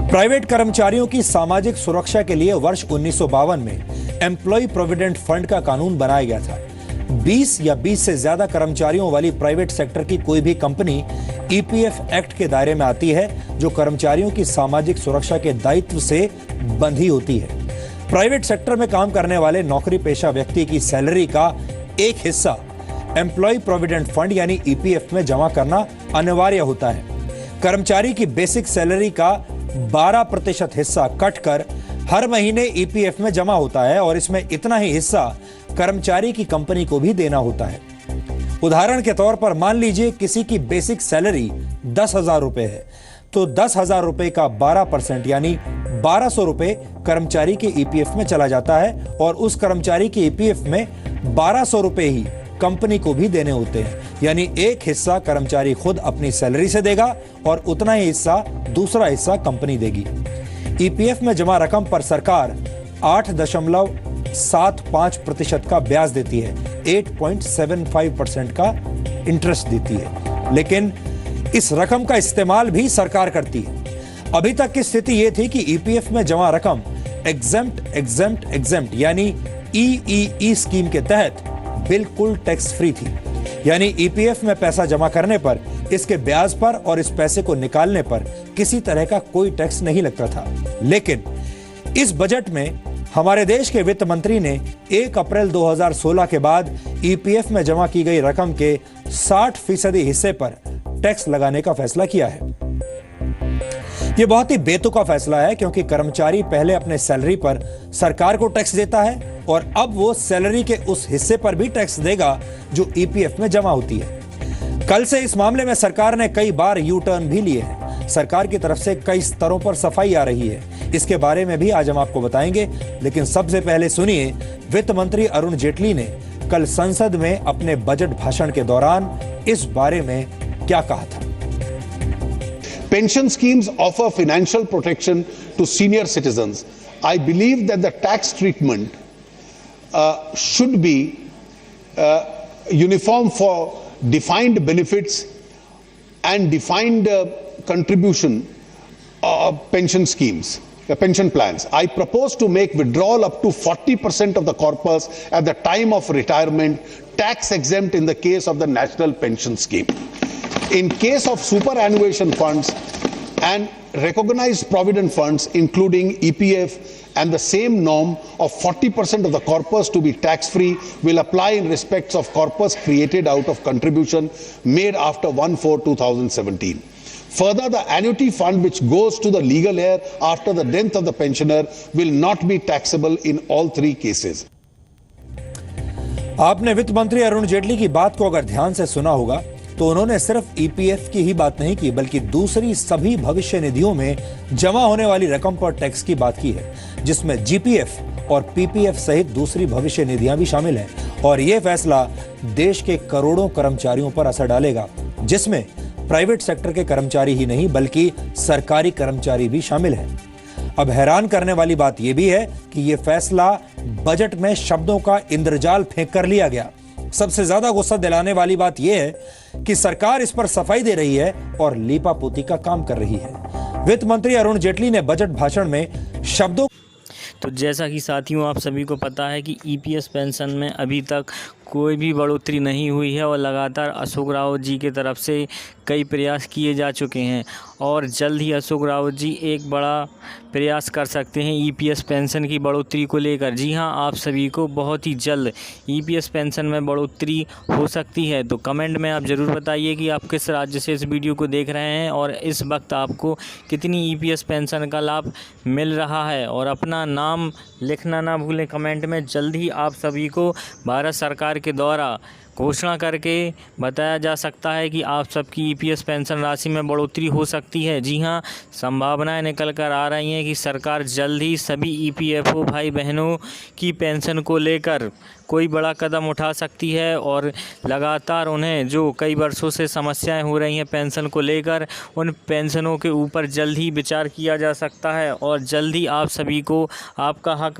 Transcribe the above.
Private कर्मचारियों की सामाजिक सुरक्षा के लिए वर्ष 1952 में एम्प्लॉय प्रोविडेंट फंड का कानून बनाया गया था। 20 या 20 से ज्यादा कर्मचारियों वाली प्राइवेट सेक्टर की कोई भी कंपनी ईपीएफ एक्ट के दायरे में आती है, जो कर्मचारियों की सामाजिक सुरक्षा के दायित्व से बंधी होती है। प्राइवेट सेक्टर में काम करने वाले नौकरी पेशा व्यक्ति की सैलरी का एक हिस्सा एम्प्लॉय प्रोविडेंट फंड यानी ईपीएफ में जमा करना अनिवार्य होता है। कर्मचारी की बेसिक सैलरी का 12% हिस्सा कट कर हर महीने ईपीएफ में जमा होता है और इसमें इतना ही हिस्सा कर्मचारी की कंपनी को भी देना होता है। उदाहरण के तौर पर मान लीजिए किसी की बेसिक सैलरी 10,000 रुपए है, तो 10,000 रुपए का 12% यानी 1,200 रुपए कर्मचारी के ईपीएफ में चला जाता है और उस कर्मचारी के ईपीएफ में 1,200 रुपए ही कंपनी को भी देने होते हैं। यानी एक हिस्सा कर्मचारी खुद अपनी सैलरी से देगा और उतना ही हिस्सा दूसरा हिस्सा कंपनी देगी। ईपीएफ में जमा रकम पर सरकार 8.75% का ब्याज देती है, 8.75% का इंटरेस्ट देती है, लेकिन इस रकम का इस्तेमाल भी सरकार करती है। अभी तक की स्थिति यह थी कि ईपीएफ में जमा रकम एग्जेम्प्ट यानी ईईई स्कीम के तहत बिल्कुल टैक्स फ्री थी। यानी ईपीएफ में पैसा जमा करने पर, इसके ब्याज पर और इस पैसे को निकालने पर किसी तरह का कोई टैक्स नहीं लगता था। लेकिन इस बजट में हमारे देश के वित्त मंत्री ने 1 अप्रैल 2016 के बाद ईपीएफ में जमा की गई रकम के 60% हिस्से पर टैक्स लगाने का फैसला किया है। यह बहुत ही बेतुका फैसला है, क्योंकि कर्मचारी पहले अपने सैलरी पर सरकार को टैक्स देता है और अब वो सैलरी के उस हिस्से पर भी टैक्स देगा जो ईपीएफ में जमा होती है। कल से इस मामले में सरकार ने कई बार यू टर्न भी लिए हैं। सरकार की तरफ से कई स्तरों पर सफाई आ रही है, इसके बारे में भी आज हम आपको बताएंगे। लेकिन सबसे पहले सुनिए वित्त मंत्री अरुण जेटली ने कल संसद में अपने बजट भाषण के दौरान इस बारे में क्या कहा था। Pension schemes offer financial protection to senior citizens. I believe that the tax treatment should be uniform for defined benefits and defined contribution pension schemes, pension plans. I propose to make withdrawal up to 40% of the corpus at the time of retirement tax exempt in the case of the National Pension Scheme. In case of superannuation funds and recognized provident funds, including EPF, and the same norm of 40% of the corpus to be tax-free will apply in respects of corpus created out of contribution made after 1/4/2017. Further, the annuity fund which goes to the legal heir after the death of the pensioner will not be taxable in all three cases. आपने वित्त मंत्री अरुण जेटली की बात को अगर ध्यान से सुना होगा तो उन्होंने सिर्फ ईपीएफ की ही बात नहीं की, बल्कि दूसरी सभी भविष्य निधियों में जमा होने वाली रकम पर टैक्स की बात की है, जिसमें जीपीएफ और पीपीएफ सहित दूसरी भविष्य निधियां भी शामिल हैं। और यह फैसला देश के करोड़ों कर्मचारियों पर असर डालेगा, जिसमें प्राइवेट सेक्टर के कर्मचारी ही नहीं बल्कि सरकारी कर्मचारी भी शामिल हैं। अब हैरान करने वाली बात यह भी है कि यह फैसला बजट में शब्दों का इंद्रजाल फेंक कर लिया गया। सबसे ज्यादा गुस्सा दिलाने वाली बात यह है कि सरकार इस पर सफाई दे रही है और लीपापोती का काम कर रही है। वित्त मंत्री अरुण जेटली ने बजट भाषण में शब्दों तो जैसा कि साथियों आप सभी को पता है कि ईपीएस पेंशन में अभी तक कोई भी बढ़ोतरी नहीं हुई है और लगातार अशोक रावत जी की तरफ से कई प्रयास किए जा चुके हैं और जल्द ही अशोक रावत जी एक बड़ा प्रयास कर सकते हैं ईपीएस पेंशन की बढ़ोतरी को लेकर। जी हां, आप सभी को बहुत ही जल्द ईपीएस पेंशन में बढ़ोतरी हो सकती है। तो कमेंट में आप ज़रूर बताइए कि आप किस राज्य से इस वीडियो को देख रहे हैं और इस वक्त आपको कितनी ईपीएस पेंशन का लाभ मिल रहा है, और अपना नाम लिखना ना भूलें कमेंट में। जल्द ही आप सभी को भारत सरकार के द्वारा घोषणा करके बताया जा सकता है कि आप सबकी ईपीएस पेंशन राशि में बढ़ोतरी हो सकती है। जी हां, संभावनाएं निकल कर आ रही हैं कि सरकार जल्द ही सभी ईपीएफओ भाई बहनों की पेंशन को लेकर कोई बड़ा कदम उठा सकती है और लगातार उन्हें जो कई वर्षों से समस्याएं हो रही हैं पेंशन को लेकर, उन पेंशनों के ऊपर जल्द ही विचार किया जा सकता है और जल्द ही आप सभी को आपका हक